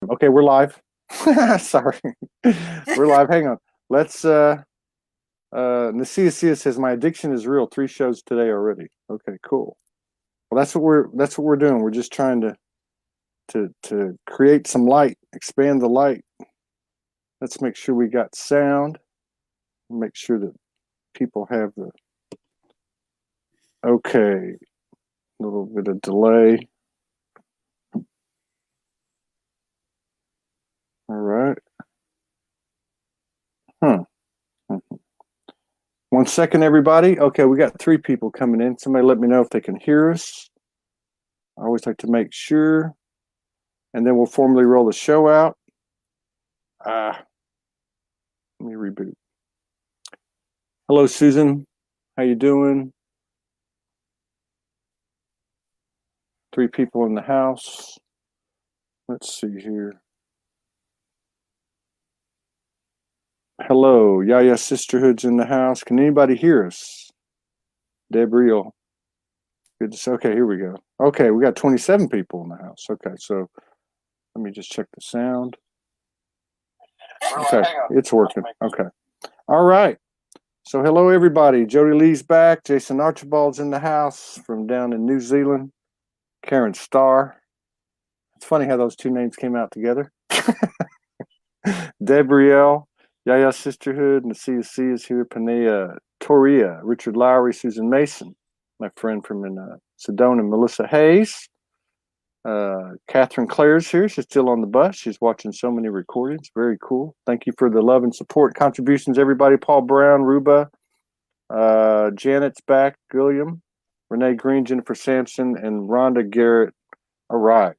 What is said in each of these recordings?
Okay, we're live. Sorry. We're live. Hang on. Let's Nasia says my addiction is real. 3 shows today already. Okay, cool. Well, that's what we're doing. We're just trying to create some light, expand the light. Let's make sure we got sound. Make sure that people have the okay. A little bit of delay. All right. Huh. 1 second, everybody. Okay, we got 3 people coming in. Somebody let me know if they can hear us. I always like to make sure. And then we'll formally roll the show out. Let me reboot. Hello, Susan. How you doing? 3 people in the house. Let's see here. Hello, Yaya Sisterhood's in the house. Can anybody hear us? Debriel. Good to see. Okay, here we go. Okay, we got 27 people in the house. Okay, so let me just check the sound. Okay, it's working. Okay. All right. So hello, everybody. Jody Lee's back. Jason Archibald's in the house from down in New Zealand. Karen Starr. It's funny how those 2 names came out together. Debrielle, Yaya Sisterhood, Nasia C is here. Panea Toria, Richard Lowry, Susan Mason, my friend from Sedona, Melissa Hayes. Catherine Clare's here. She's still on the bus. She's watching so many recordings. Very cool. Thank you for the love and support contributions, everybody. Paul Brown, Ruba, Janet's back, William, Renee Green, Jennifer Sampson, and Rhonda Garrett. All right.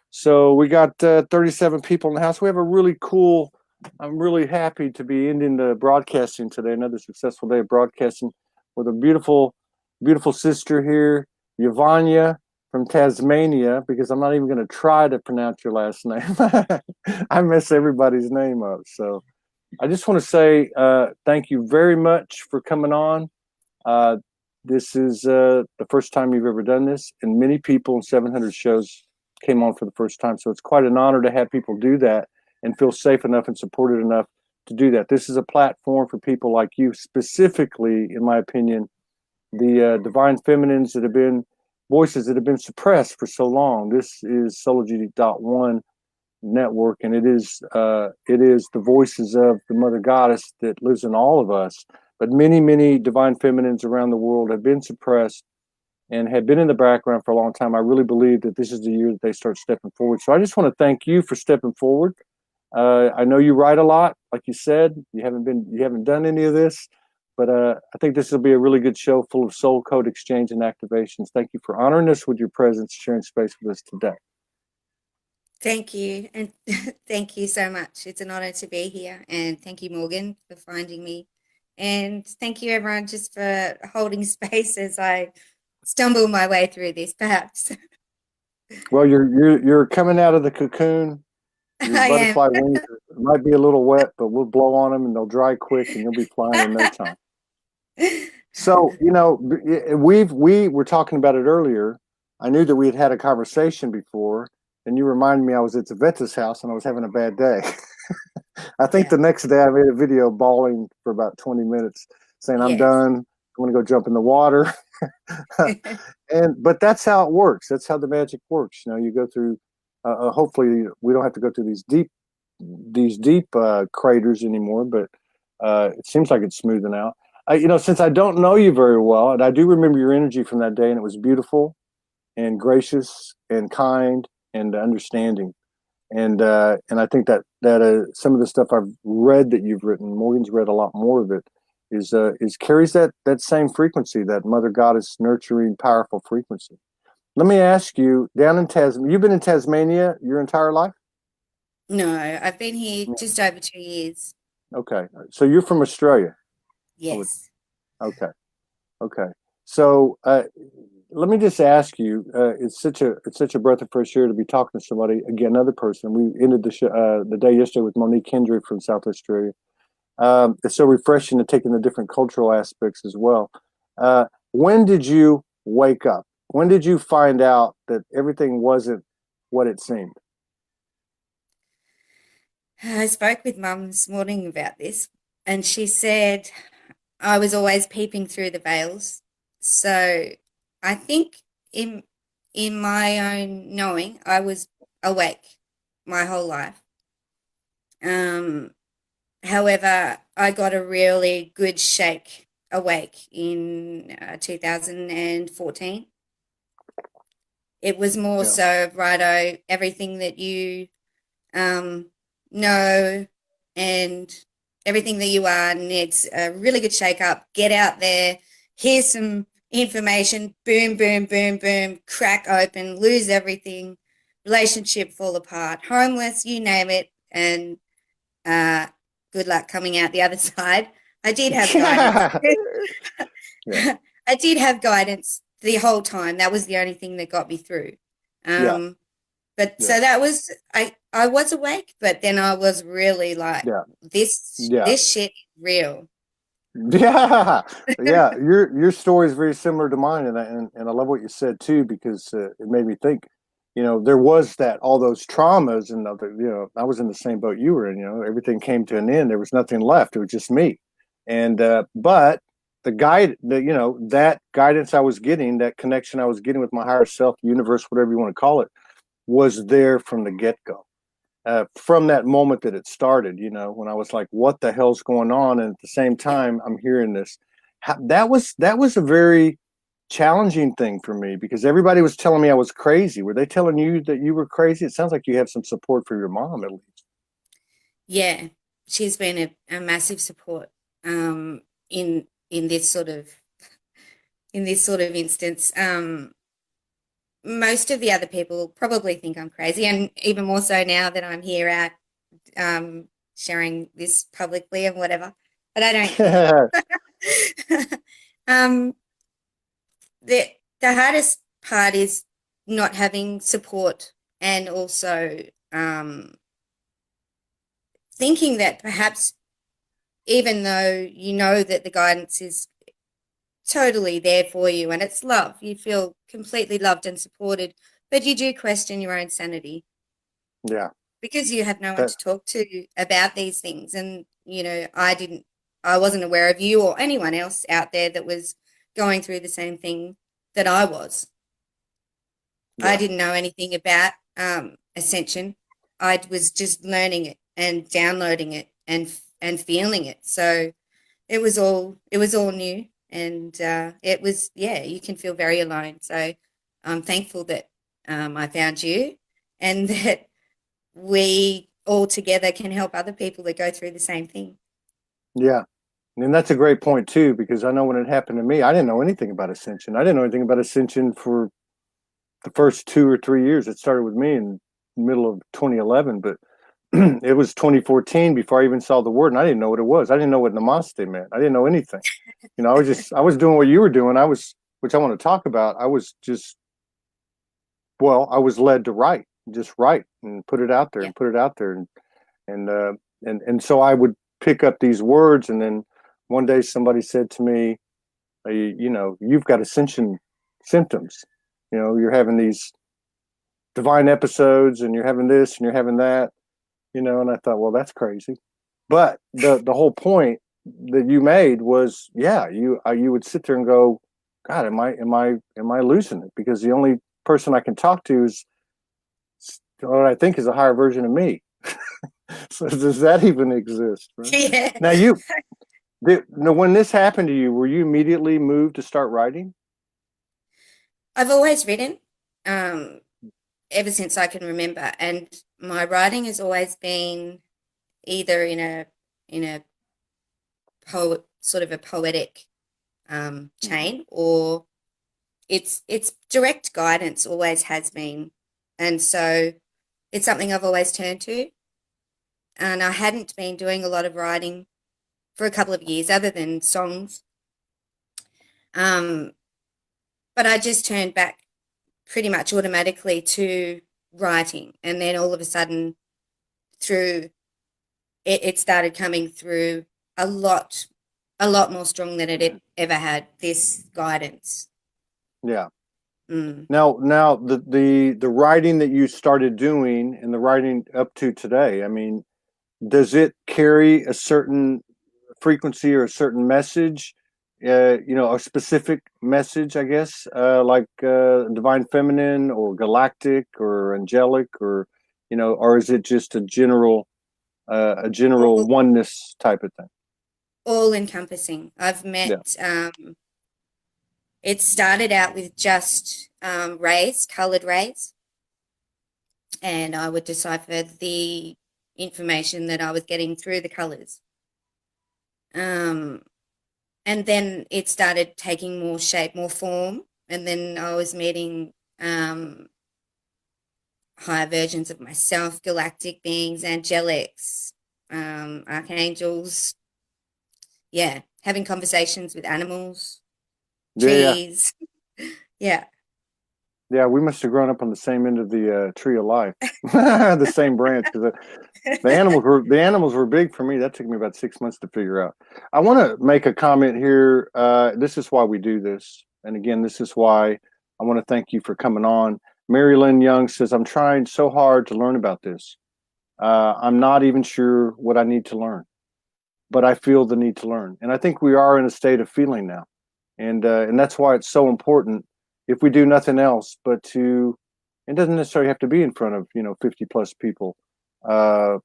So we got 37 people in the house. We have a really cool, I'm really happy to be ending the broadcasting today, another successful day of broadcasting with a beautiful, beautiful sister here, Yvania from Tasmania, because I'm not even going to try to pronounce your last name. I mess everybody's name up. So I just want to say thank you very much for coming on. This is the first time you've ever done this, and many people in 700 shows came on for the first time. So it's quite an honor to have people do that and feel safe enough and supported enough to do that. This is a platform for people like you, specifically, in my opinion, the divine feminines that have been voices that have been suppressed for so long. This is Soulogy.1 network, and it is the voices of the Mother Goddess that lives in all of us. But many, many divine feminines around the world have been suppressed and had been in the background for a long time. I really believe that this is the year that they start stepping forward. So I just want to thank you for stepping forward. I know you write a lot, like you said. You haven't done any of this, but I think this will be a really good show full of soul code exchange and activations. Thank you for honoring us with your presence, sharing space with us today. Thank you, and thank you so much. It's an honor to be here, and thank you, Morgan, for finding me. And thank you, everyone, just for holding space as I stumble my way through this, perhaps. Well, you're coming out of the cocoon. Your I am. butterfly wings might be a little wet, but we'll blow on them and they'll dry quick, and you'll be flying in no time. So we were talking about it earlier. I knew that we had had a conversation before, and you reminded me I was at Zaveta's house and I was having a bad day. I think the next day I made a video bawling for about 20 minutes, saying I'm Yes. done. I'm going to go jump in the water. But that's how it works. That's how the magic works. You go through. Hopefully, we don't have to go through these deep craters anymore. But it seems like it's smoothing out. Since I don't know you very well, and I do remember your energy from that day, and it was beautiful, and gracious, and kind, and understanding. And I think that some of the stuff I've read that you've written, Morgan's read a lot more of it, is carries that same frequency, that Mother Goddess nurturing, powerful frequency. Let me ask you, down in Tasmania, you've been in Tasmania your entire life? No, I've been here just over 2 years. Okay, so you're from Australia? Yes. Okay. So let me just ask you, it's such a breath of fresh air to be talking to somebody, again, another person. We ended the day yesterday with Monique Kendrick from South Australia. It's so refreshing to take in the different cultural aspects as well. When did you wake up? When did you find out that everything wasn't what it seemed? I spoke with Mum this morning about this, and she said I was always peeping through the veils. So I think in in my own knowing, I was awake my whole life. Um, However, I got a really good shake awake in 2014. It was more Yeah. so, righto, everything that you um, know and everything that you are needs a really good shake up. Get out there, here's some information, boom, boom, boom, boom, crack open, lose everything, relationship fall apart, homeless, you name it, and uh, good luck coming out the other side. I did have guidance. Yeah. I did have guidance the whole time. That was the only thing that got me through. Yeah. Um, but Yeah. so that was I was awake, but then I was really like, Yeah. this Yeah. this shit is real. Yeah, yeah. Your story is very similar to mine, and I love what you said too, because it made me think. You know, there was that all those traumas, and I was in the same boat you were in. You know, everything came to an end. There was nothing left. It was just me, and but that guidance I was getting, that connection I was getting with my higher self, universe, whatever you want to call it, was there from the get go, from that moment that it started, when I was like, what the hell's going on? And at the same Yeah. time, I'm hearing this. That was a very challenging thing for me because everybody was telling me I was crazy. Were they telling you that you were crazy? It sounds like you have some support for your mom at least. Yeah. She's been a massive support in this sort of instance. Most of the other people probably think I'm crazy, and even more so now that I'm here at sharing this publicly and whatever. But I don't care. um, the the hardest part is not having support, and also um, thinking that perhaps even though you know that the guidance is totally there for you and it's love, you feel completely loved and supported, but you do question your own sanity Yeah, because you have no one that to talk to about these things. And, I wasn't aware of you or anyone else out there that was going through the same thing that I was. I yeah, didn't know anything about ascension. I was just learning it and downloading it and feeling it. So it was all new, and it was, yeah, you can feel very alone. So I'm thankful that I found you, and that we all together can help other people that go through the same thing. yeah. And that's a great point too, because I know when it happened to me, I didn't know anything about ascension. I didn't know anything about ascension for the first 2 or 3 years. It started with me in the middle of 2011, but it was 2014 before I even saw the word, and I didn't know what it was. I didn't know what namaste meant. I didn't know anything. I was doing what you were doing. Which I want to talk about. I was led to write, just write and put it out there Yeah. and put it out there, and so I would pick up these words, and then one day somebody said to me, you've got ascension symptoms. You're having these divine episodes, and you're having this, and you're having that. And I thought, well, that's crazy. But the whole point that you made was, yeah, you would sit there and go, God, am I losing it? Because the only person I can talk to is what I think is a higher version of me. So does that even exist? Right? Yeah. Now, when this happened to you, were you immediately moved to start writing? I've always written, um, ever since I can remember, and my writing has always been either in a sort of a poetic Mm-hmm. chain, or it's direct guidance, always has been. And so it's something I've always turned to. And I hadn't been doing a lot of writing for a couple of years other than songs. Um, but I just turned back pretty much automatically to writing. And then all of a sudden, through it started coming through a lot, a lot more strong than ever had, this guidance. Yeah. Mm. Now the writing that you started doing and the writing up to today. I mean, does it carry a certain frequency or a certain message? A specific message, I guess, like divine feminine or galactic or angelic, or or is it just a general all, oneness type of thing? all encompassing. I've Yeah. met, it started out with just rays, colored rays, and I would decipher the information that I was getting through the colors. And then it started taking more shape, more form, and then I was meeting higher versions of myself, galactic beings, angelics, archangels. Yeah, having conversations with animals, Yeah, yeah. trees. Yeah. Yeah, we must have grown up on the same end of the tree of life, the same branch. Because the animals were big for me. That took me about 6 months to figure out. I want to make a comment here. This is why we do this, and again, this is why I want to thank you for coming on. Mary Lynn Young says, "I'm trying so hard to learn about this. I'm not even sure what I need to learn, but I feel the need to learn." And I think we are in a state of feeling now, and that's why it's so important. If we do nothing else, but to, it doesn't necessarily have to be in front of 50 plus people, on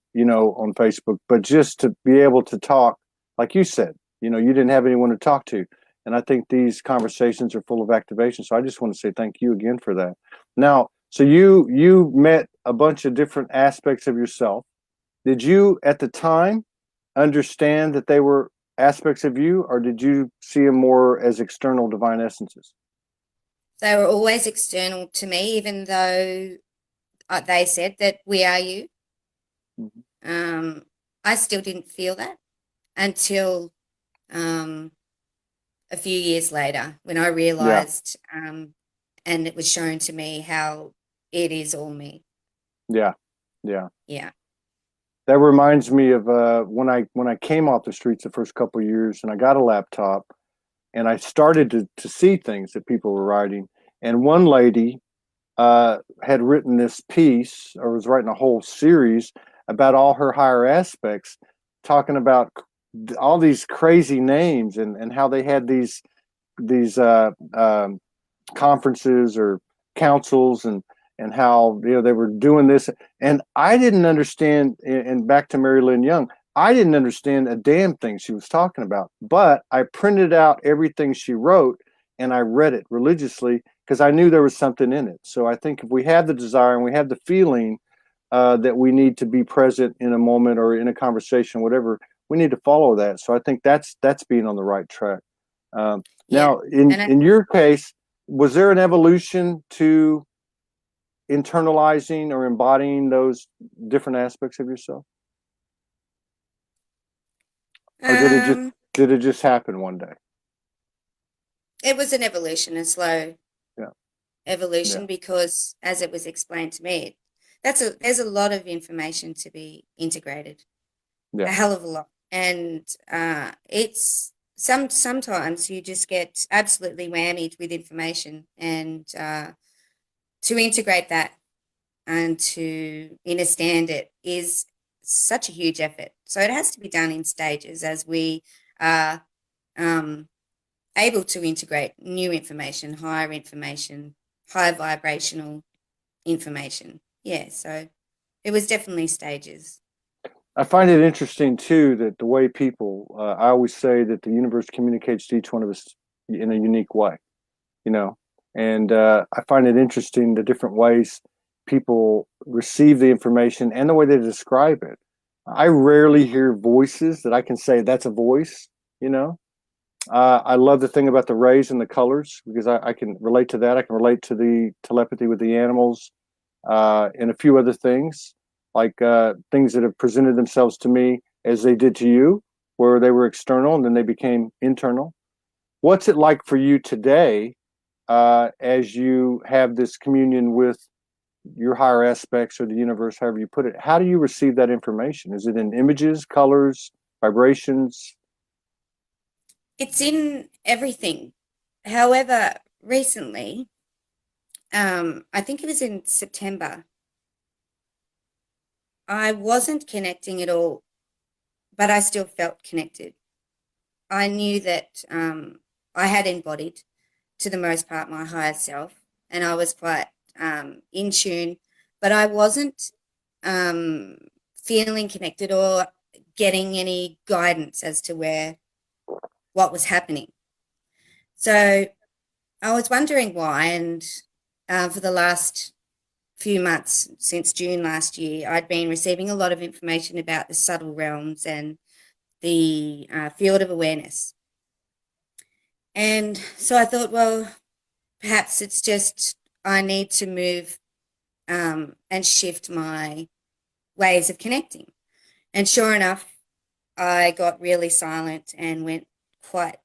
Facebook, but just to be able to talk, like you said, you didn't have anyone to talk to, and I think these conversations are full of activation. So I just want to say thank you again for that. Now, so you met a bunch of different aspects of yourself. Did you at the time understand that they were aspects of you, or did you see them more as external divine essences? They were always external to me, even though they said that we are you. I still didn't feel that until a few years later when I Yeah, realized and it was shown to me how it is all me. yeah, yeah. Yeah. That reminds me of when I came off the streets the first couple of years, and I got a laptop, and I started to see things that people were writing. And one lady had written this piece, or was writing a whole series about all her higher aspects, talking about all these crazy names, and how they had these conferences or councils, and how they were doing this. And I didn't understand. And back to Mary Lynn Young, I didn't understand a damn thing she was talking about, but I printed out everything she wrote and I read it religiously because I knew there was something in it. So I think if we have the desire and we have the feeling that we need to be present in a moment or in a conversation, whatever, we need to follow that. So I think that's being on the right track. Yeah. Now, in And I, in your case, was there an evolution to internalizing or embodying those different aspects of yourself, or um did it just happen one day? it was an evolution, a slow Yeah, yeah, evolution, because as it was explained to me, there's a lot of information to be integrated, a yeah, hell of a lot. And it's sometimes you just get absolutely whammied with information, and to integrate that and to understand it is such a huge effort. So it has to be done in stages as we are um, able to integrate new information, higher vibrational information. Yeah, so it was definitely stages. I find it interesting too that the way people, I always say that the universe communicates to each one of us in a unique way, you know, and I find it interesting the different ways people receive the information and the way they describe it. I rarely hear voices that I can say that's a voice, you know. I love the thing about the rays and the colors because I can relate to that. I can relate to the telepathy with the animals, and a few other things, like things that have presented themselves to me as they did to you, where they were external and then they became internal. What's it like for you today as you have this communion with your higher aspects or the universe, however you put it? How do you receive that information? Is it in images, colors, vibrations? It's in everything. However, recently, I think it was in September, I wasn't connecting at all but I still felt connected. I knew that I had embodied, to the most part, my higher self, and I was quite in tune, but I wasn't feeling connected or getting any guidance as to what was happening. So I was wondering why, and for the last few months, since June last year, I'd been receiving a lot of information about the subtle realms and the field of awareness. And so I thought, well, perhaps it's just I need to move and shift my ways of connecting. And sure enough, I got really silent and went quite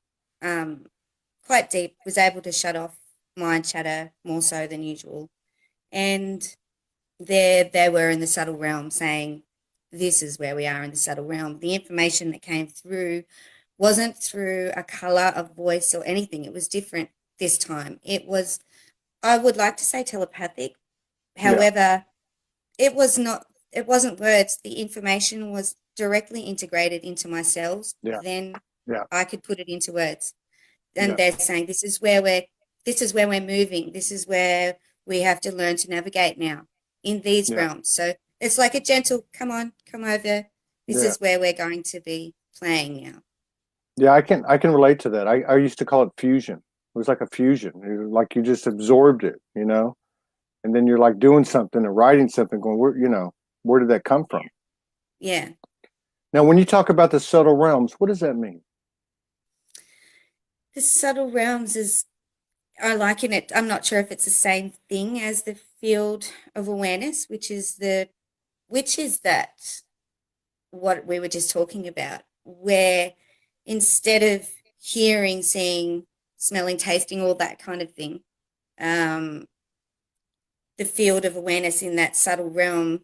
quite deep, was able to shut off mind chatter more so than usual. And there they were in the subtle realm saying, this is where we are in the subtle realm. The information that came through wasn't through a color of voice or anything. It was different this time. It was, I would like to say, telepathic. However, it wasn't words. The information was directly integrated into my cells. Then I could put it into words. And they're saying, this is where we're moving. This is where we have to learn to navigate now in these realms. So it's like a gentle, come on, come over. This is where we're going to be playing now. Yeah, I can relate to that. I used to call it fusion. It was like a fusion. Like you just absorbed it, you know, and then you're like doing something or writing something, going, where did that come from? Yeah. Now, when you talk about the subtle realms, what does that mean? The subtle realms is, I liken it, I'm not sure if it's the same thing as the field of awareness, which is that what we were just talking about, where instead of hearing, seeing, smelling, tasting, all that kind of thing, the field of awareness in that subtle realm,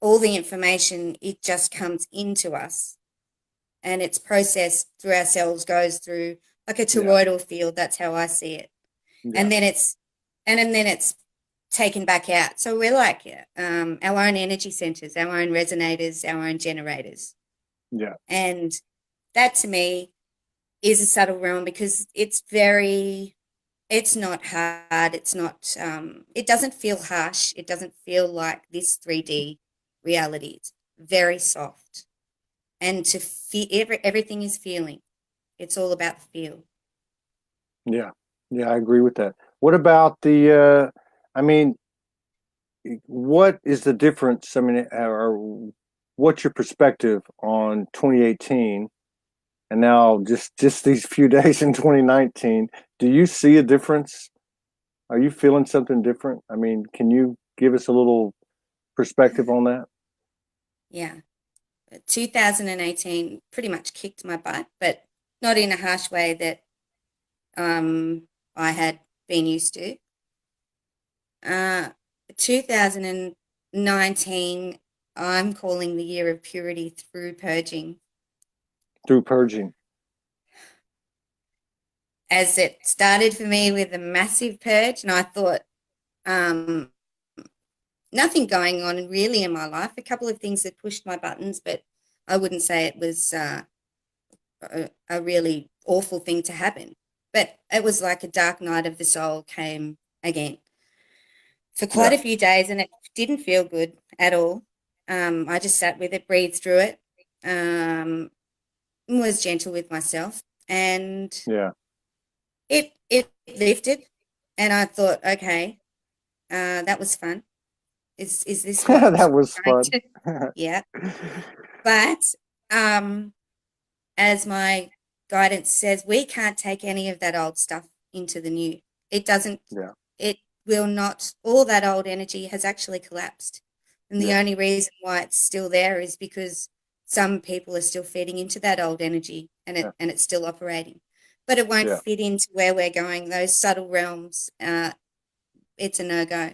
all the information, it just comes into us and it's processed through our cells, goes through like a toroidal field. That's how I see it. And then it's taken back out. So we're like our own energy centers, our own resonators, our own generators. Yeah. And that to me is a subtle realm because it's not hard. It's not, it doesn't feel harsh. It doesn't feel like this 3D reality. It's very soft. And to feel, everything is feeling. It's all about the feel. Yeah. Yeah, I agree with that. What about the, what is the difference? I mean, or what's your perspective on 2018 and now just these few days in 2019? Do you see a difference? Are you feeling something different? I mean, can you give us a little perspective on that? Yeah. 2018 pretty much kicked my butt, but not in a harsh way that I had been used to. 2019, I'm calling the year of purity through purging. Through purging. As it started for me with a massive purge, and I thought nothing going on really in my life. A couple of things that pushed my buttons, but I wouldn't say it was a really awful thing to happen. But it was like a dark night of the soul came again for quite a few days, and it didn't feel good at all. I just sat with it, breathed through it, was gentle with myself, and it lifted. And I thought, okay, that was fun. Is this what that was fun? Yeah. But as my guidance says, we can't take any of that old stuff into the new. It doesn't. It will not. All that old energy has actually collapsed, and the only reason why it's still there is because some people are still feeding into that old energy, and it's still operating, but it won't fit into where we're going. Those subtle realms, it's a no-go.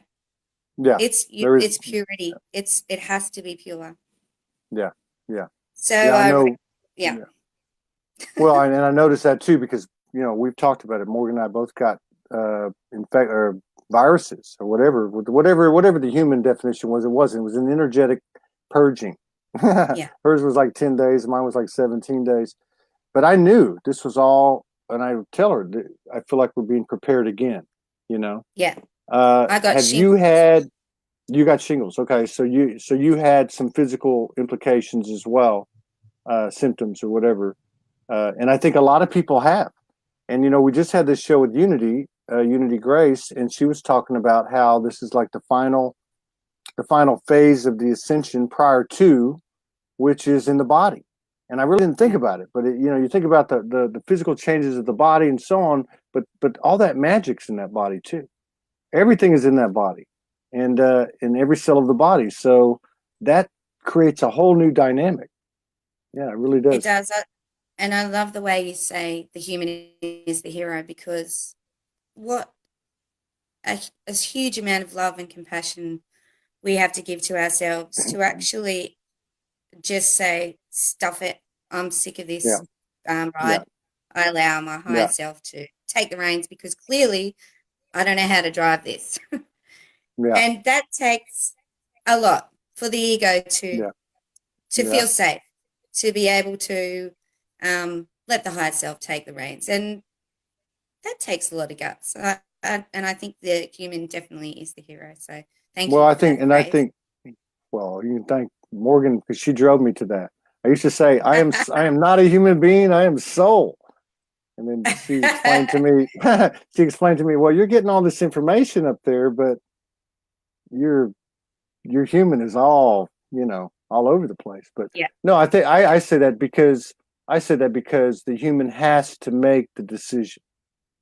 Yeah, it's purity. It has to be pure. Yeah. So I know. Well, and I noticed that too because we've talked about it. Morgan and I both got viruses or whatever the human definition was. It wasn't. It was an energetic purging. Yeah. Hers was like 10 days. Mine was like 17 days. But I knew this was all, and I would tell her, I feel like we're being prepared again, you know? Yeah. I got Have you shingles. had, you got shingles. Okay. So you had some physical implications as well, symptoms or whatever. And I think a lot of people have. And, we just had this show with Unity Grace, and she was talking about how this is like the final phase of the ascension prior to, which is in the body. And I really didn't think Yeah. about it, but you think about the physical changes of the body and so on, but all that magic's in that body too. Everything is in that body, and in every cell of the body. So that creates a whole new dynamic. Yeah, it really It does. does. And I love the way you say the human is the hero, because what a huge amount of love and compassion we have to give to ourselves to actually just say, stuff it, I'm sick of Yeah, this yeah, ride. I allow my higher yeah, self to take the reins, because clearly I don't know how to drive this. yeah, And that takes a lot for the ego yeah, to yeah. feel safe, to be able to let the higher self take the reins. And that takes a lot of guts. And I think the human definitely is the hero. So thank Well, you I for think, that and I phrase. think, well, you can thank Morgan because she drove me to that. I used to say, I am not a human being. I am soul. And then she explained to me, well, you're getting all this information up there, but your your human is all over the place. But Yeah. no, I think I say that because the human has to make the decision.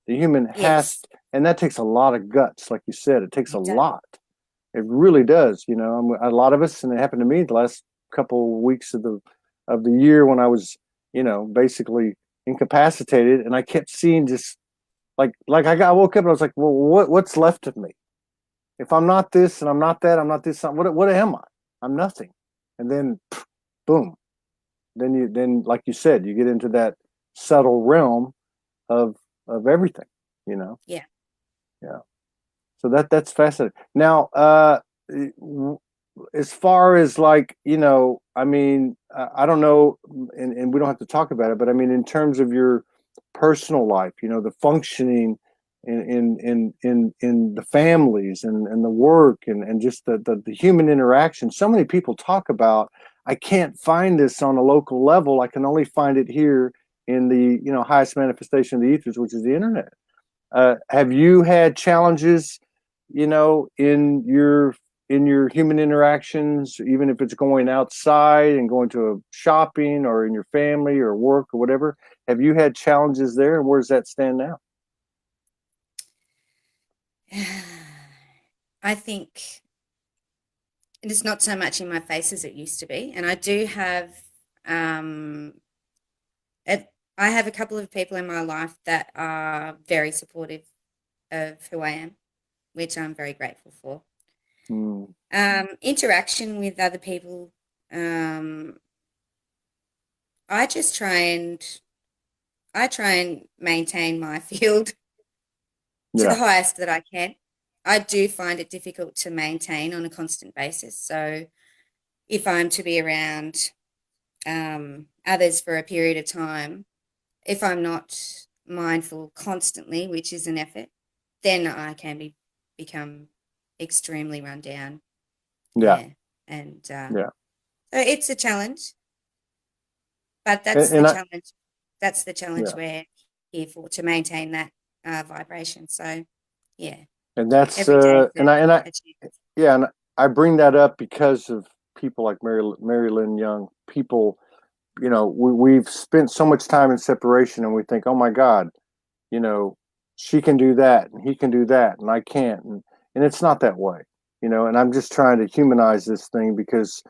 The human has, Yes, and that takes a lot of guts, like you said. It takes a it does. lot. It really does. A lot of us, and it happened to me the last couple of weeks of the year when I was, basically incapacitated, and I kept seeing just I woke up and I was like, well, what's left of me? If I'm not this and I'm not that, I'm not this. What am I? I'm nothing. And then, boom. Then like you said, you get into that subtle realm of everything. You know. Yeah. Yeah. So that's fascinating. Now, as far as I mean, I don't know, and we don't have to talk about it, but I mean, in terms of your personal life, the functioning in the families and the work and just the human interaction. So many people talk about, I can't find this on a local level. I can only find it here in the highest manifestation of the ethers, which is the internet. Have you had challenges, in your human interactions, even if it's going outside and going to a shopping or in your family or work or whatever? Have you had challenges there, and where does that stand now? I think it's not so much in my face as it used to be. And I do have, um, I have a couple of people in my life that are very supportive of who I am, which I'm very grateful for. Mm, Interaction with other people, um, I just try and maintain my field to the yeah, highest that I can. I do find it difficult to maintain on a constant basis. So if I'm to be around others for a period of time, if I'm not mindful constantly, which is an effort, then I can become extremely run down. yeah, Yeah. And yeah, so it's a challenge, but and, and I that's the challenge yeah, we're here for, to maintain that vibration. So yeah, and that's every day is and I a chance. yeah, and I bring that up because of people like Mary Lynn Young. People, we've spent so much time in separation, and we think, oh my God, you know, she can do that and he can do that and I can't. And it's not that way, and I'm just trying to humanize this thing because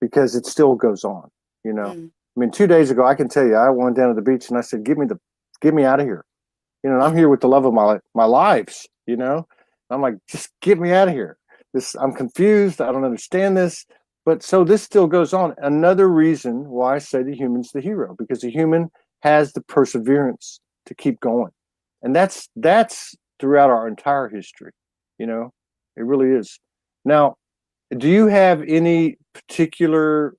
it still goes on, you know. Mm, I mean, 2 days ago, I can tell you, I went down to the beach and I said, get me out of here. And yeah, I'm here with the love of my lives, I'm like, just get me out of here. I'm confused. I don't understand this. But so this still goes on. Another reason why I say the human's the hero, because the human has the perseverance to keep going. And that's throughout our entire history, you know, it really is. Now, Do you have any particular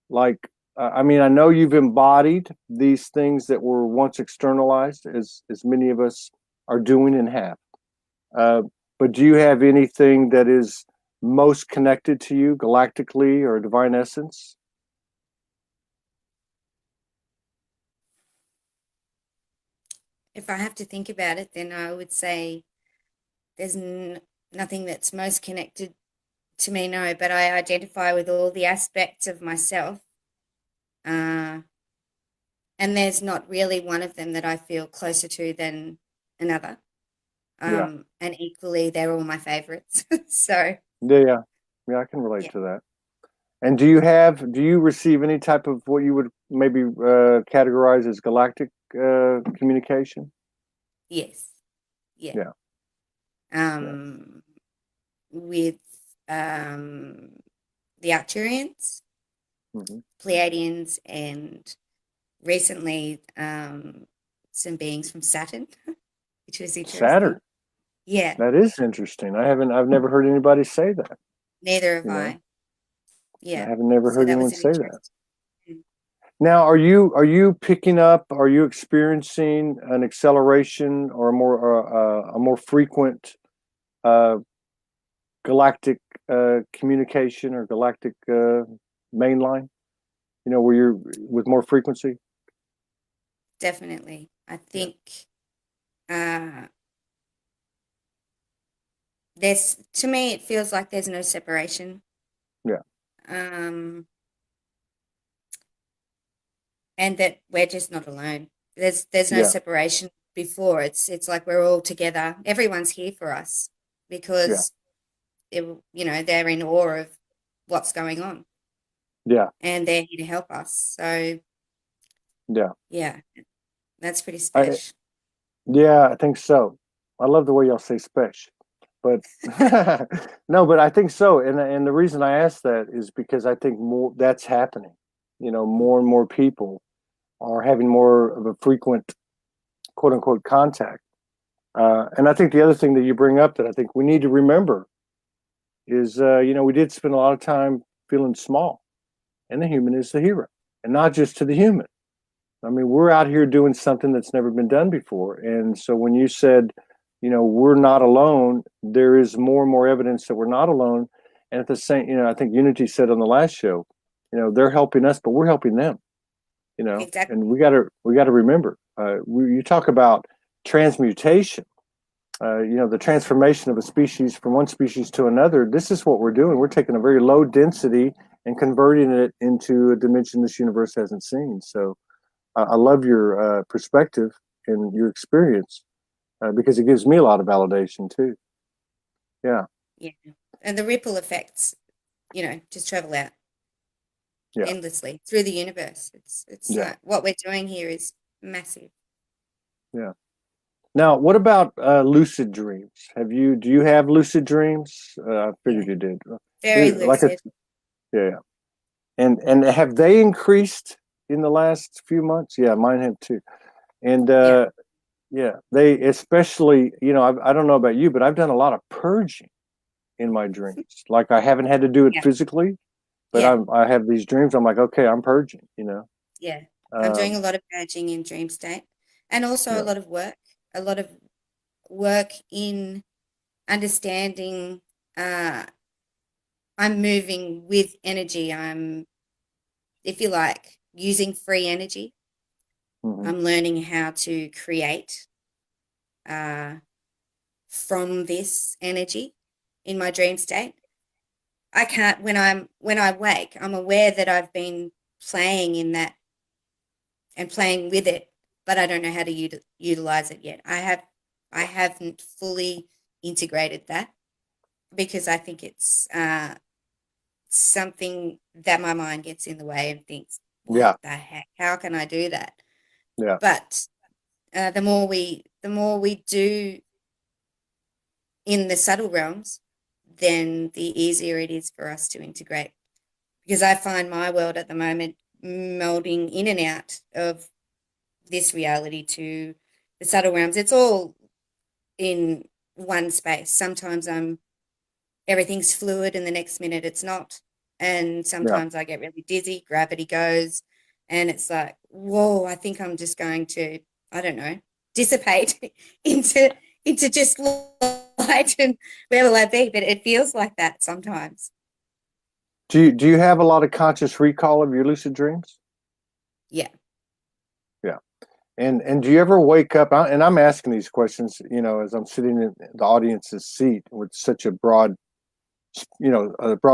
like? I mean, I know you've embodied these things that were once externalized, as many of us are doing and have. Uh, but do you have anything that is most connected to you galactically or divine essence? If I have to think about it, then I would say there's nothing that's most connected to me, no, but I identify with all the aspects of myself. Uh, and there's not really one of them that I feel closer to than another. Yeah, And equally, they're all my favorites. So, yeah, yeah. I can relate yeah, to that. And do you receive any type of what you would maybe categorize as galactic communication? yes, yeah. Yeah, yeah. Um, with um, the Arcturians, Hmm. Pleiadians, and recently some beings from Saturn, which was Saturn. interesting. Yeah, That is interesting. I've never heard anybody say that. neither have You know, I. Yeah, I haven't never so heard that anyone was an say that. interesting. Mm. Now, are you picking up? Are you experiencing an acceleration or a more frequent uh, galactic communication or galactic mainline? You know, where you're with more frequency. Definitely. I Yeah, think uh, there's, to me, it feels like there's no separation. yeah, Um, and that we're just not alone. There's no yeah, separation before. It's like we're all together. Everyone's here for us yeah, because they're in awe of what's going on yeah, and they're here to help us. So yeah. yeah, that's pretty I special. Yeah, I think so. I love the way y'all say special, but no, but I think so. And the reason I ask that is because I think more that's happening. You know, more and more people are having more of a frequent quote unquote contact. And I think the other thing that you bring up that I think we need to remember is, we did spend a lot of time feeling small, and the human is the hero, and not just to the human. I mean, we're out here doing something that's never been done before. And so when you said, we're not alone, there is more and more evidence that we're not alone. And at the same, I think Unity said on the last show, they're helping us, but we're helping them, and Exactly. we got to remember, you talk about transmutation, the transformation of a species from one species to another. This is what we're doing. We're taking a very low density and converting it into a dimension this universe hasn't seen. So, I love your perspective and your experience because it gives me a lot of validation too. Yeah, Yeah. And the ripple effects, just travel out yeah, endlessly through the universe. It's yeah, what we're doing here is massive. yeah. Now, what about lucid dreams? Do you have lucid dreams? I Yeah. figured you did. Very Like a lucid. Yeah, yeah. And have they increased in the last few months? Yeah, mine have too. And Yeah. yeah, they especially, I don't know about you, but I've done a lot of purging in my dreams. Like I haven't had to do it Yeah. physically, but Yeah. I have these dreams. I'm like, okay, I'm purging. Yeah. I'm doing a Um, lot of purging in dream state and also yeah, a lot of work in understanding uh I'm moving with energy. I'm, if you like, using free energy. hmm, I'm learning how to create uh from this energy in my dream state. I can't when I wake, I'm aware that I've been playing in that and playing with it, but I don't know how to utilize it yet. I haven't fully integrated that because I think it's something that my mind gets in the way and thinks, what yeah, the heck? How can I do that? yeah, But the more we do in the subtle realms, then the easier it is for us to integrate. Because I find my world at the moment melding in and out of this reality to the subtle realms. It's all in one space. Sometimes I'm everything's fluid and the next minute it's not. And Yeah. sometimes I get really dizzy, gravity goes, and it's like, whoa, I think I'm just going to, I don't know, dissipate into just light, and where will I be? But it feels like that sometimes. Do you have a lot of conscious recall of your lucid dreams? Yeah. Yeah. And do you ever wake up, and I'm asking these questions, as I'm sitting in the audience's seat with such a broad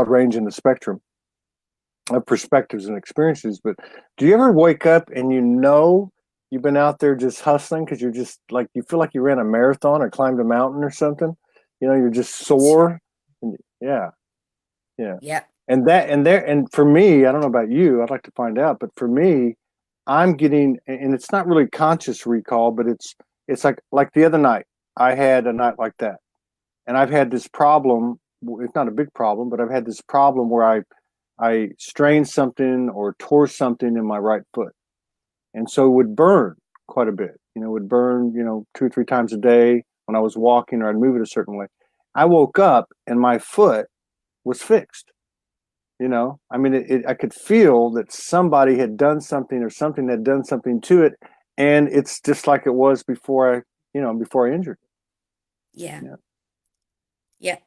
range in the spectrum of perspectives and experiences, but do you ever wake up and you've been out there just hustling because you're just like, you feel like you ran a marathon or climbed a mountain or something? You're just sore. Yeah. Yeah. Yeah. And for me, I don't know about you, I'd like to find out, but for me, I'm getting, and it's not really conscious recall, but it's like the other night, I had a night like that. And I've had this problem. It's not a big problem, but I've had this problem where I strained something or tore something in my right foot. And so it would burn quite a bit. It would burn, 2 or 3 times a day when I was walking, or I'd move it a certain way. I woke up and my foot was fixed. I mean, I could feel that somebody had done something, or something had done something to it. And it's just like it was before I injured it. Yeah. Yeah. Yeah.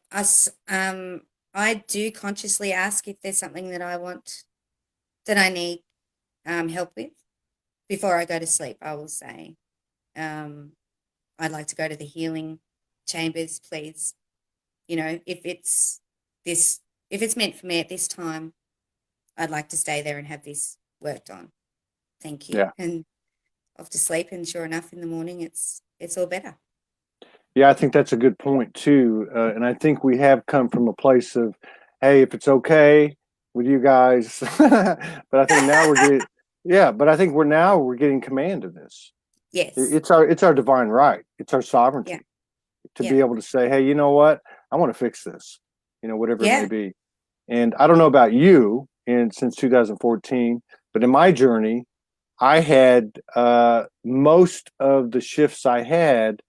I do consciously ask if there's something that I need help with before I go to sleep. I will say, I'd like to go to the healing chambers, please. If it's meant for me at this time, I'd like to stay there and have this worked on. Thank you. Yeah. And off to sleep, and sure enough, in the morning, it's all better. Yeah, I think that's a good point too. And I think we have come from a place of, hey, if it's okay with you guys, but I think now we're getting command of this. Yes. It's our divine right. It's our sovereignty to be able to say, hey, you know what? I want to fix this, whatever it may be. And I don't know about you, and since 2014, but in my journey, I had most of the shifts I had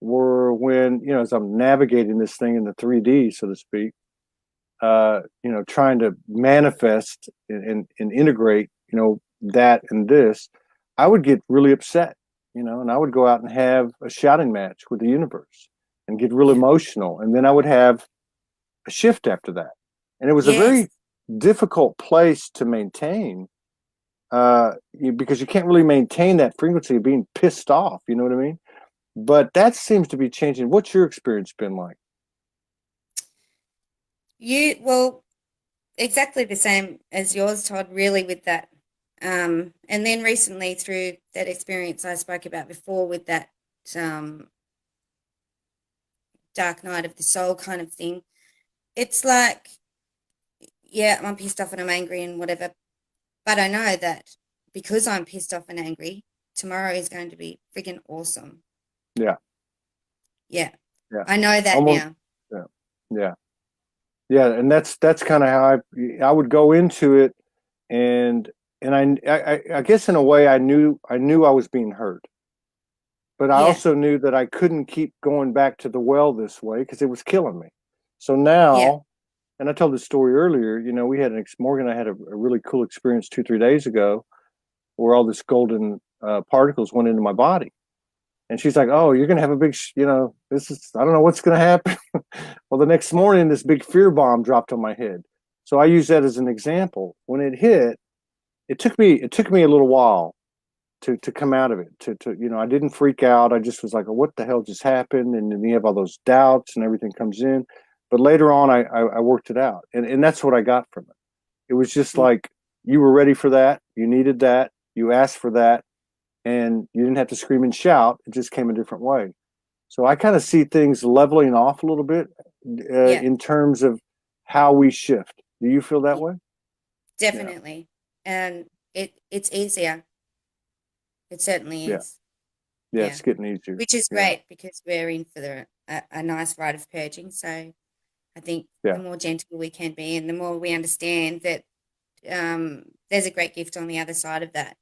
were when, as I'm navigating this thing in the 3D, so to speak, trying to manifest and integrate, that and this, I would get really upset, and I would go out and have a shouting match with the universe and get real emotional. And then I would have a shift after that. And it was a very difficult place to maintain, because you can't really maintain that frequency of being pissed off. You know what I mean? But that seems to be changing. What's your experience been like? Well, exactly the same as yours, Todd, really, with that. And then recently, through that experience I spoke about before, with that dark night of the soul kind of thing, it's like, yeah, I'm pissed off and I'm angry and whatever, but I know that because I'm pissed off and angry, tomorrow is going to be freaking awesome. Yeah. Yeah. Yeah. I know that now. Yeah. Yeah. Yeah. And that's kind of how I would go into it. And I guess in a way I knew I was being hurt, but I also knew that I couldn't keep going back to the well this way because it was killing me. So now, and I told this story earlier, we had Morgan and I had a really cool experience 2-3 days ago where all this golden particles went into my body. And she's like, oh, you're going to have a big, I don't know what's going to happen. Well, the next morning, this big fear bomb dropped on my head. So I use that as an example. When it hit, it took me a little while to come out of it. I didn't freak out. I just was like, oh, what the hell just happened? And then you have all those doubts and everything comes in. But later on, I worked it out. And that's what I got from it. It was just like, you were ready for that. You needed that. You asked for that. And you didn't have to scream and shout. It just came a different way. So I kind of see things leveling off a little bit in terms of how we shift. Do you feel that way? Definitely. And it's easier. It certainly is. Yeah, it's getting easier. Which is great because we're in for a nice ride of purging. So I think the more gentle we can be and the more we understand that there's a great gift on the other side of that.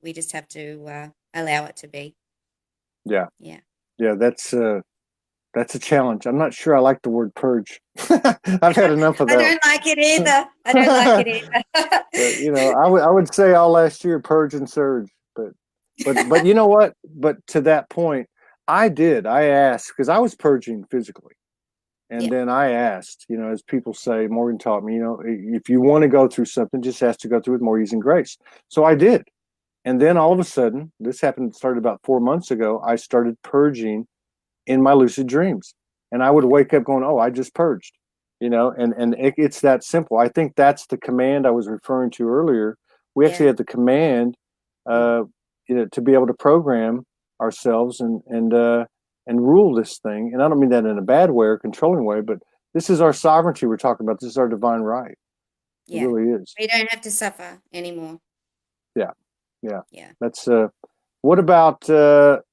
We just have to allow it to be. Yeah. Yeah. Yeah, that's That's a challenge. I'm not sure I like the word purge. I've had enough of I that. don't like it either. I don't like it You know, I would say all last year purge and surge, but you know what? But to that point, I asked because I was purging physically. And Yeah, then I asked, you know, as people say, Morgan taught me, you know, if you want to go through something, just ask to go through with more ease and grace. So I did. And then all of a sudden, this happened, started about 4 months ago. I started purging in my lucid dreams. And I would wake up going, oh, I just purged, you know, and it's that simple. I think that's the command I was referring to earlier. We actually yeah. have the command, Mm. you know, to be able to program ourselves and rule this thing. And I don't mean that in a bad way or controlling way, but this is our sovereignty we're talking about. This is our divine right. It Yeah. really is. We don't have to suffer anymore. Yeah. Yeah. Yeah. That's what about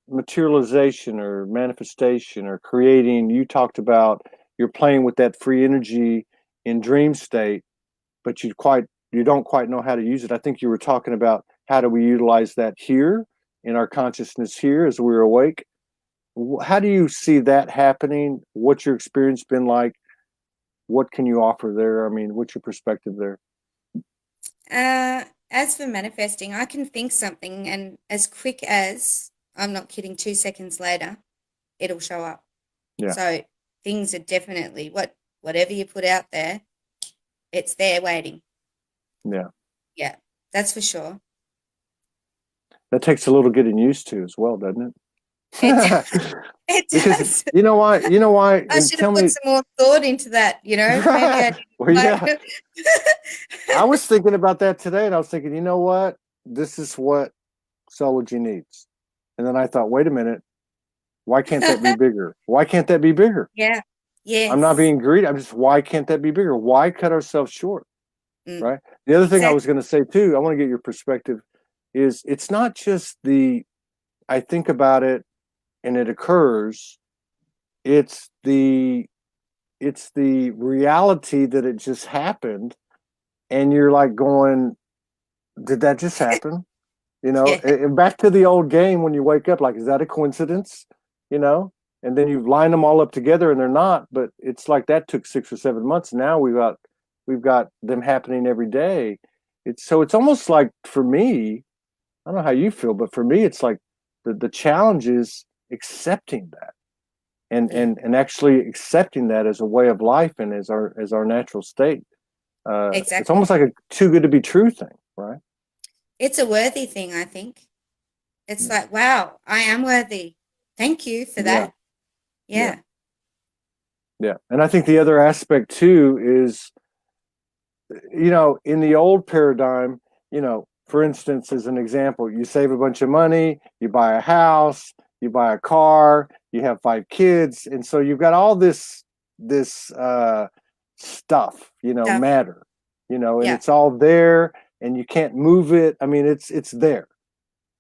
materialization or manifestation or creating? You talked about you're playing with that free energy in dream state, but you don't quite know how to use it. I think you were talking about how do we utilize that here in our consciousness here as we're awake. How do you see that happening? What's your experience been like? What can you offer there? I mean, what's your perspective there? As for manifesting, I can think something, and as quick as, I'm not kidding, 2 seconds later, it'll show up. Yeah, So things are definitely whatever you put out there, it's there waiting. yeah. Yeah, that's for sure. That takes a little getting used to as well, doesn't It it? it Because does. you know why? You know why? I And should have tell put me, some more thought into that, Maybe I well, yeah, like I was thinking about that today, and I was thinking, you know what? This is what Soulogy needs. And then I thought, wait a minute, why can't that be bigger? Why can't that be bigger? Yeah. I'm not Yes. being greedy. I'm just, why can't that be bigger? Why cut ourselves short? Mm, Right. The other thing I was exactly. going to say too, I want to get your perspective, is it's not just I think about it and it occurs. It's the reality that it just happened. And you're like going, did that just happen? You know, Yeah. and back to the old game when you wake up, like, is that a coincidence? You know, and then you line them all up together and they're not, but it's like that took 6 or 7 months. Now we've got them happening every day. It's almost like for me, I don't know how you feel, but for me, it's like the challenge is accepting that and Yeah. and actually accepting that as a way of life and as our natural state. It's Exactly. almost like a too good to be true thing, right? It's a worthy thing, I think. It's Yeah, like, wow, I am worthy. Thank you for yeah, that. yeah. Yeah. Yeah. And I think the other aspect too is, you know, in the old paradigm, you know, for instance, as an example, you save a bunch of money, you buy a house, you buy a car, you have 5 kids, and so you've got all this stuff, you know, Stuff. matter, you know, and Yeah. it's all there, and you can't move it. I mean, it's there.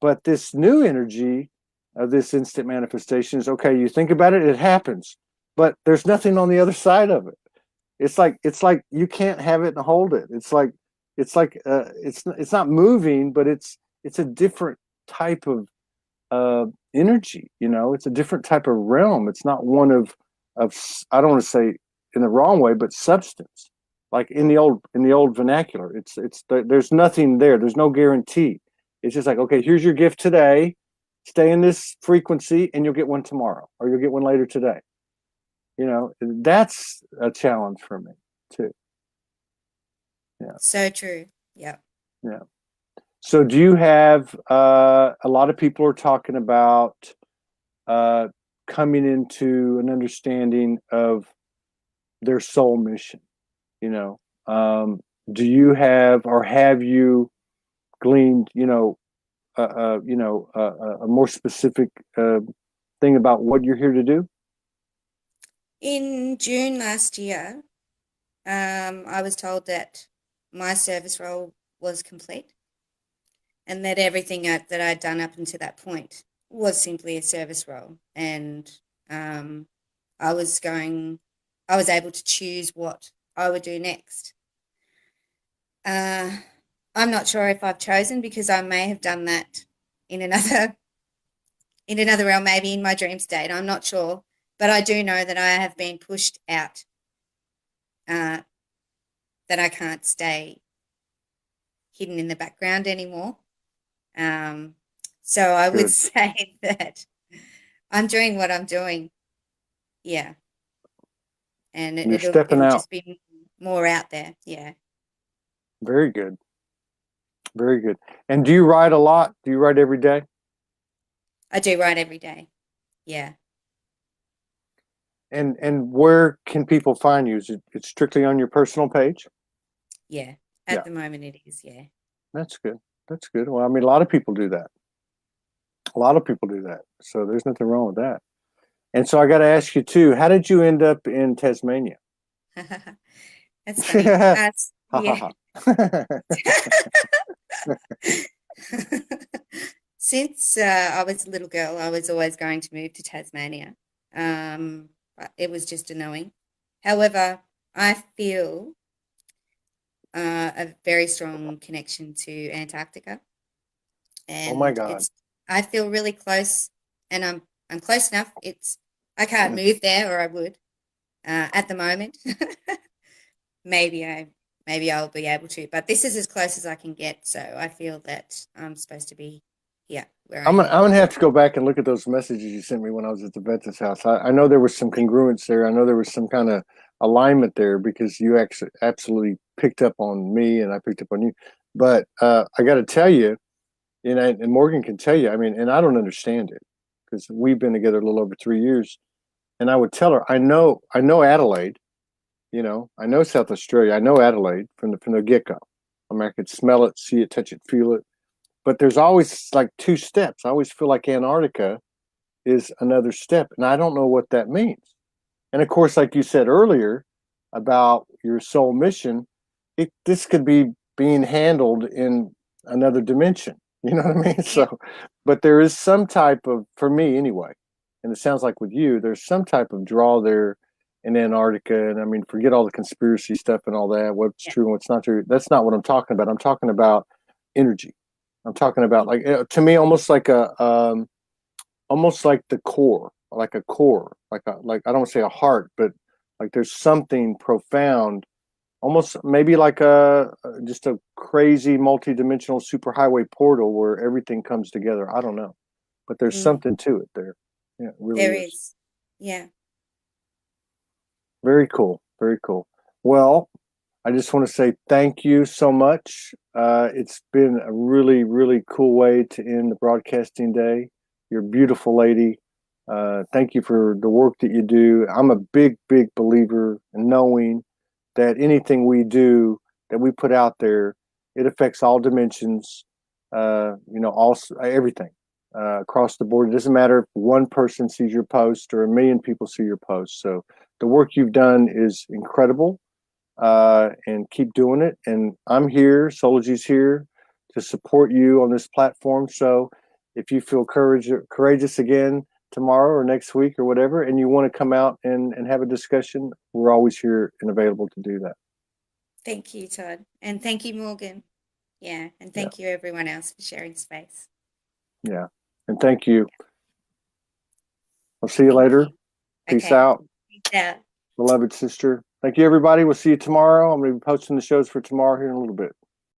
But this new energy of this instant manifestation is okay. You think about it, it happens, but there's nothing on the other side of it. It's like you can't have it and hold it. It's not moving, but it's a different type of energy. You know, it's a different type of realm. It's not one of I don't want to say in the wrong way, but substance. Like in the old vernacular, there's nothing there. There's no guarantee. It's just like, okay, here's your gift today. Stay in this frequency, and you'll get one tomorrow, or you'll get one later today. You know, that's a challenge for me too. Yeah, So true. Yeah. yeah. So, do you have a lot of people are talking about uh, coming into an understanding of their soul mission? You know, do you have or have you gleaned, a more specific thing about what you're here to do? In June last year, I was told that my service role was complete and that everything that I'd done up until that point was simply a service role. And um, I was going, I was able to choose what I would do next. Uh, I'm not sure if I've chosen because I may have done that in another in another realm, maybe in my dream state. I'm not sure, but I do know that I have been pushed out, that I can't stay hidden in the background anymore. So I would Good. say that I'm doing what I'm doing. Yeah. And You're stepping it'll out. just be more out there. Yeah. Very good. Very good. And do you write a lot? Do you write every day? I do write every day. Yeah. And where can people find you? Is it strictly on your personal page? Yeah. Yeah. At the moment it is. Yeah. That's good. That's good. Well, I mean, a lot of people do that. A lot of people do that. So there's nothing wrong with that. And so I got to ask you too, how did you end up in Tasmania? That's funny. Ha Yeah. ha ha. Since I was a little girl, I was always going to move to Tasmania. But it was just a knowing. However, I feel a very strong connection to Antarctica, Oh my and God. I feel really close, and I'm close enough. I can't move there, or I would at the moment. Maybe I'll be able to, but this is as close as I can get. So I feel that I'm supposed to be here where I I'm am. gonna have to go back and look at those messages you sent me when I was at the Ventus house. I know there was some congruence there. I know there was some kind of alignment there because you actually absolutely picked up on me and I picked up on you. But I got to tell you, and Morgan can tell you. I mean, and I don't understand it because we've been together a little over 3 years. And I would tell her, I know Adelaide. I know South Australia. I know Adelaide from the get go. I mean, I could smell it, see it, touch it, feel it. But there's always like two steps. I always feel like Antarctica is another step, and I don't know what that means. And of course, like you said earlier about your soul mission, this could be being handled in another dimension. You know what I mean? Yeah. So, but there is some type of, for me anyway, and it sounds like with you, there's some type of draw there in Antarctica. And I mean, forget all the conspiracy stuff and all that, what's Yeah. true and what's not true. That's not what I'm talking about. I'm talking about energy. I'm talking about like to me, almost like the core, like a core, like I don't want to say a heart, but like there's something profound, almost maybe like just a crazy multi-dimensional superhighway portal where everything comes together. I don't know, but there's Mm, something to it there. Yeah, it really there is. is. Yeah. Very cool. Very cool. Well, I just want to say thank you so much. It's been a really, really cool way to end the broadcasting day. You're a beautiful lady. Thank you for the work that you do. I'm a big, big believer in knowing that anything we do, that we put out there, it affects all dimensions, all everything across the board. It doesn't matter if one person sees your post or a million people see your post. So the work you've done is incredible. And keep doing it. And I'm here, Soulogy's here to support you on this platform. So if you feel courageous again tomorrow or next week or whatever, and you want to come out and have a discussion, we're always here and available to do that. Thank you, Todd. And thank you, Morgan. Yeah. And thank you, everyone else, for sharing space. Yeah. And thank you. I'll see you Thank later. you. Peace Okay. out. Peace out. Beloved sister. Thank you, everybody. We'll see you tomorrow. I'm going to be posting the shows for tomorrow here in a little bit.